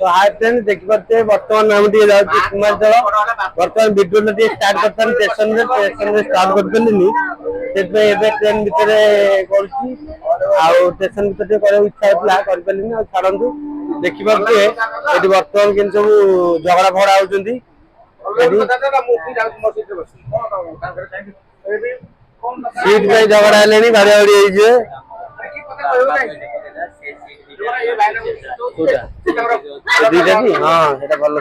तो hi friend देखि पाते वर्तमान हम टिके जाउची कुमारतळ वर्तमान वीडियो टिके स्टार्ट करतन स्टेशन रे स्टार्ट करतलिनी सेतबे एबे ट्रेन भितरे करची आ स्टेशन भितरे करे इच्छा होतला कर पेलिनी आ छाडंतु देखि पाते एटी वर्तमान किन सब झगड़ा फगड़ा होचंदी सीट पे झगड़ा लेनी गाड़ी गाड़ी होई जे हाँ सेटा भलो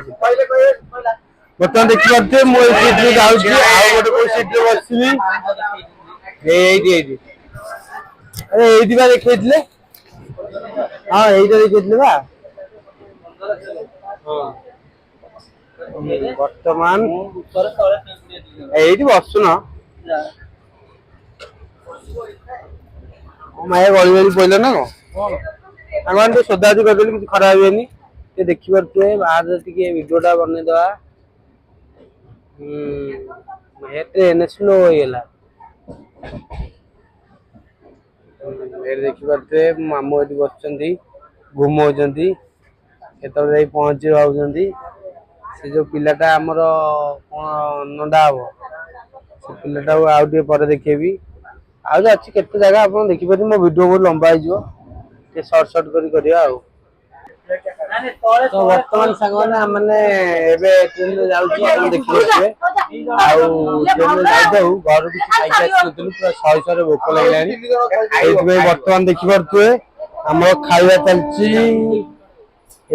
बर्तमान देखि पाते मो सीट रे जाउची आ गोटे को सीट रे बसबी एइडी अरे एइडी बा देखैतले हां एइडी देखैतले बा हां वर्तमान एइडी बसु न माया गली गली पइलो ना को आगन तो सदाजी करदेली किछ खराब हेनी ये देखि परते बाहर टिके वीडियोटा बने दवा हे ट्रेन स्लो हो गेला ए देखि परते मामू एटी बसचंदी घुमोचंदी केतल जाई पहुंची आउचंदी से जो पिलाटा हमर कोन नंदा हबो से पिलाटा आउ टे पर देखेबी आ जो अछि केते जगह आपन देखि परते मो वीडियो बहुत लंबा आइ जो के शॉर्ट शॉर्ट करी करिया आ तो वर्तमान संगना माने एबे ट्रेन रे जाउची आपण देखि परते आउ ट्रेन रे जाइदउ घर किछ खाइ खाइ सुतलु पूरा सय सय रे भोक लागलानी एतबे वर्तमान देखि परते हमर खाइबा चलची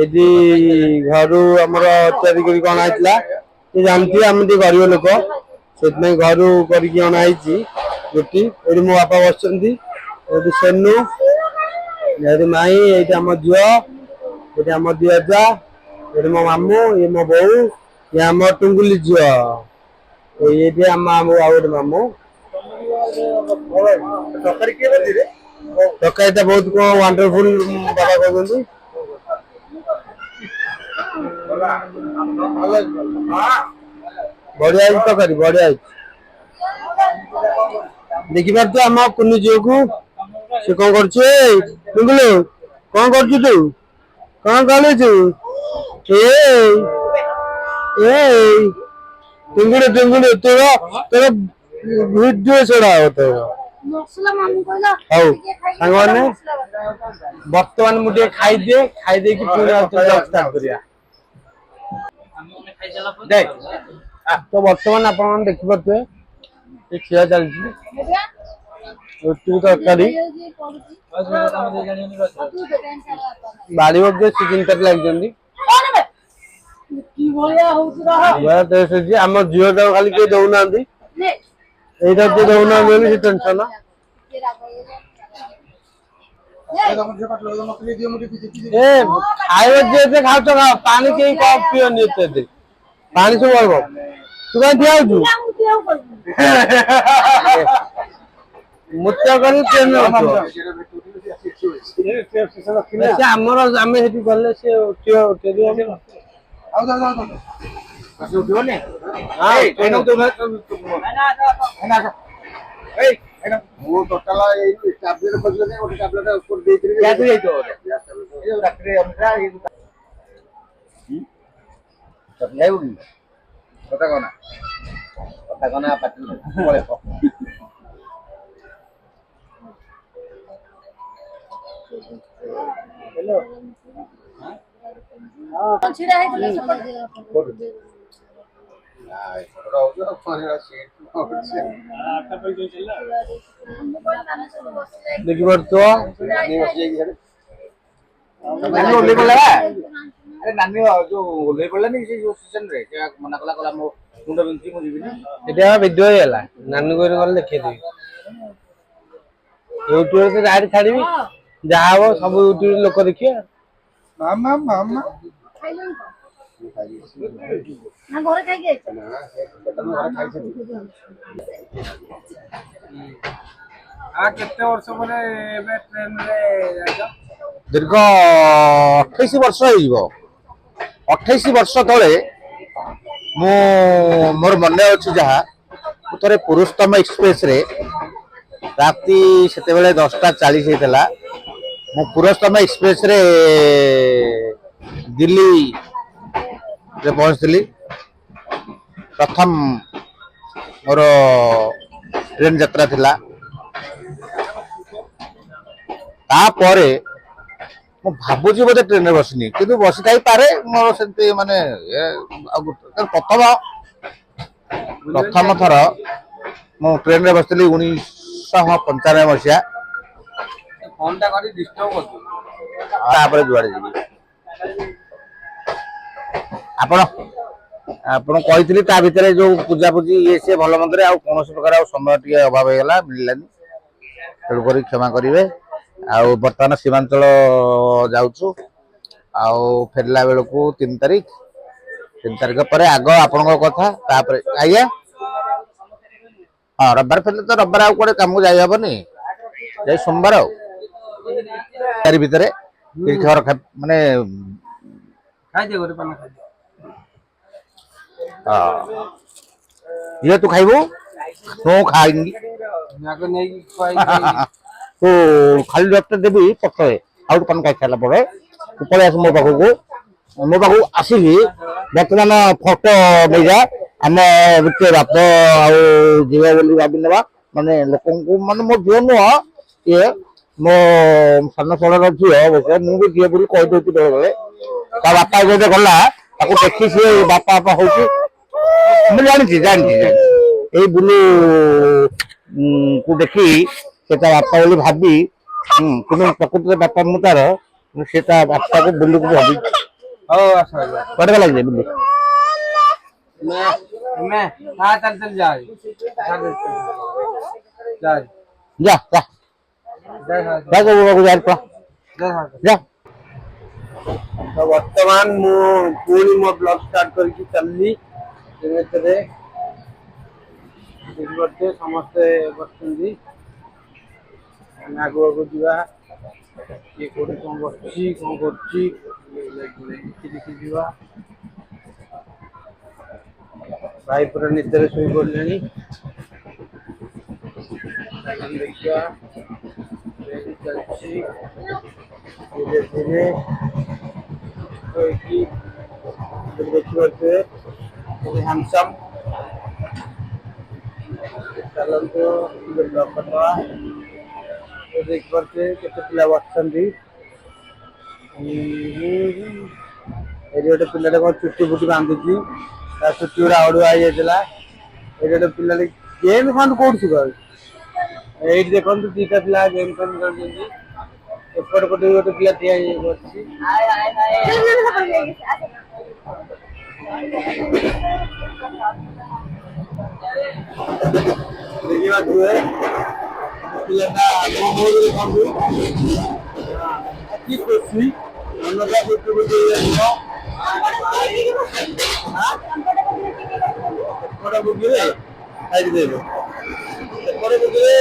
एदी घरु हमर तयारी करी कोन आइतला ते जानती हम ती गरीब लोक सेतमे घरु करी की अना आइची रोटी एडी मो बापा बसचंदी एदी सेनु एदी माई एडी हम जियो एडी हम दियाजा एडी मो मामू ये मो बहू ये हम टुंगुली जियो एडी हम मामू आउड मामू सरकारी के बदी रे सरकारी त बहुत को वंडरफुल बाबा कहंदी बढ़िया तो करी बढ़िया देखि बार तो हम कुन्नी जियो को से कोन करछे टुंगुलो कोन करछु तू कोन गाले छु ए टुंगुलो टुंगुलो तेरा वीडियो छोड़ा होतो मसला मामू कहला हाउ संगवाने वर्तमान मुटे खाइ दे कि पुरा स्टार्ट करिया देख तो वर्तमान आपण देखि परते ए खिया चलछि रोटी तरकारी बाड़ी बगे चिकन तक लाग जंदी की भलिया होउछ रहा बड़ा टेस्ट जी हम जियो तो खाली के दउ नांदी एटा तो दउ ना बोली टेंशन ए खाइबे जे खाउ तो खा पानी के कप पियो निते दे पानी सब अलबो तू कहीं दिया छु मुत्या करी ट्रेन से हमर हमें हेटी गले से उठियो आ बस उठियो ने हां एनो तो ना ए एनो वो टोटल ए टैबलेट बदले ने ओटे टैबलेट ऊपर दे दे क्या दे तो ये रात्रि हमरा ये सब ले उगी कथा कोना पाटी बोले को हेलो हां छिरा है तो सपोर्ट दे हां छोड़ा हो गया पानी सीट आटा पैसे चला देखि बार तो नहीं बस जाएगी नानी ओले पड़ला अरे नानी जो ओले पड़ला नहीं से जो सीजन रे क्या मना कला मो मुंड बिंती मु जीविनी एटा वीडियो हैला नानी को गले देखे देबी यूट्यूब से गाड़ी छाड़ीबी जा हो सब यूट्यूब लोक देखिए मामा मामा ना घरे खाइ के ना केतन घरे खाइ छै आ केते वर्ष माने एबे ट्रेन रे जाइछो दीर्घ 28 वर्ष होइबो 28 वर्ष तले मो मोर मन अछि जहा उतरे पुरुषोत्तम एक्सप्रेस रे राती सेते बेले 10:40 हेतला मो पुरुषोत्तम एक्सप्रेस रे ଦିଲ୍ଲୀରେ ପହଞ୍ଚିଥିଲି। ପ୍ରଥମ ମୋର ଟ୍ରେନ ଯାତ୍ରା ଥିଲା। ତାପରେ ମୁଁ ଭାବୁଛି ବୋଧେ ଟ୍ରେନରେ ବସିନି, କିନ୍ତୁ ବସି ଥାଇପାରେ। ମୋର ସେମିତି ମାନେ ପ୍ରଥମ ଥର ମୁଁ ଟ୍ରେନରେ ବସିଥିଲି 1995 ମସିହା। ତାପରେ ଯୁଆଡେ ଯିବି। ଆପଣ ଆପଣ କହିଥିଲି ତା ଭିତରେ ଯୋଉ ପୂଜାପୂଜି ଇଏ ସିଏ ଭଲ ମନ୍ଦରେ ଆଉ କୌଣସି ପ୍ରକାର ଆଉ ସମୟ ଟିକେ ଅଭାବ ହେଇଗଲା, ମିଳିଲାନି। ତେଣୁକରି କ୍ଷମା କରିବେ। ଆଉ ବର୍ତ୍ତମାନ ସୀମାଞ୍ଚଳ ଯାଉଛୁ। ଆଉ ଫେରିଲା ବେଳକୁ 3 ତାରିଖ। 3 ତାରିଖ ପରେ ଆଗ ଆପଣଙ୍କ କଥା, ତାପରେ ଆଜ୍ଞା ହଁ ରବିବାର ଫେରିଲେ ତ ରବିବାର ଆଉ କୁଆଡେ କାମକୁ ଯାଇ ହବନି, ଯାଇ ସୋମବାର ଆଉ ତାରି ଭିତରେ ମାନେ ଝିଅ ତୁ ଖାଇବୁ? ତୁ ଖାଇନି ତୁ ଖାଲି ରକ୍ତ ଦେବି ପଛରେ, ଆଉ ପାନ ଖାଇ ସାରିଲା ପରେ ତୁ ପଳେଇ ଆସ ମୋ ପାଖକୁ ଆସିକି ବର୍ତ୍ତମାନ ଫଟୋ ନେଇଯା। ଆମେ ବାପ ଆଉ ଝିଅ ବୋଲି ଭାବି ନେବା, ମାନେ ଲୋକଙ୍କୁ, ମାନେ ମୋ ଝିଅ ନୁହଁ ଇଏ ମୋ ସାନ ଷୋଳର ଝିଅ ଅବଶ୍ୟ, ମୁଁ ବି ଝିଅ ବୋଲି କହିଦଉଛି ବେଳେ ବେଳେ। ତା ବାପା ଯେବେ ଗଲା ତାକୁ ଦେଖି ସିଏ ବାପା ହଉଛି। ମୁଁ ଜାଣିଛି ଏଇ ବୁଲୁ କୁ ଦେଖି ସେ ତା ବାପା ବୋଲି ଭାବି, କିନ୍ତୁ ପ୍ରକୃତରେ ବାପା ମୁଁ ତାର, ସେ ତା ବାପାକୁ ବୁଲୁକୁ ଭାବି। କୁଆଡେ ଗଲା କି ବୁଲୁ? ଯା ତ ବର୍ତ୍ତମାନ ମୁଁ ପୁଣି ମୋ ବ୍ଲଗ ଷ୍ଟାର୍ଟ କରିକି ଚାଲିଲି। ଭିତରେ ସମସ୍ତେ ବସିଛନ୍ତି। ଆମେ ଆଗକୁ ଯିବା। କିଏ କୋଉଠି କଣ ବସିଛି, କଣ କରୁଛି ଦେଖି ଯିବା। ଭାଇ ପୁରା ନିଦରେ ଶୋଇ ପଡିଲେଣି। ଦେଖିବା ଚାଲିଛି ଧୀରେ ଧୀରେ ଦେଖିପାରୁଥିବେ ହ୍ୟାଣ୍ଡସମ୍। ଚାଲନ୍ତୁ ବ୍ଲଗ କରିଦେବା। ଦେଖିପାରୁଥିବେ କେତେ ପିଲା ବସିଛନ୍ତି। ଏଠି ଗୋଟେ ପିଲାଟେ କଣ ଚୁଟି ଫୁଟି ବାନ୍ଧୁଛି, ତା ଚୁଟି ଗୁଡା ଅଡୁଆ ହେଇଯାଇଥିଲା। ଏଇଠି ଗୋଟେ ପିଲାଟେ ଗେମ୍ କୋଉଠି ଶିଖାଉଛି। ଏଇଠି ଦେଖନ୍ତୁ ଦିଟା ପିଲା ଗେମ୍ ଖେଳୁଛନ୍ତି। ଏପଟ ପଟେ ଗୋଟେ ପିଲା ଠିଆ ହେଇକି ବସିଛି। ଦେଖିପାରୁଥିବେ ପିଲାଟା କି ଖୁସି ମନଟା ବୁଝି ହେଇଯାଇଥିବ। ଏପଟ ବୁଝିବେ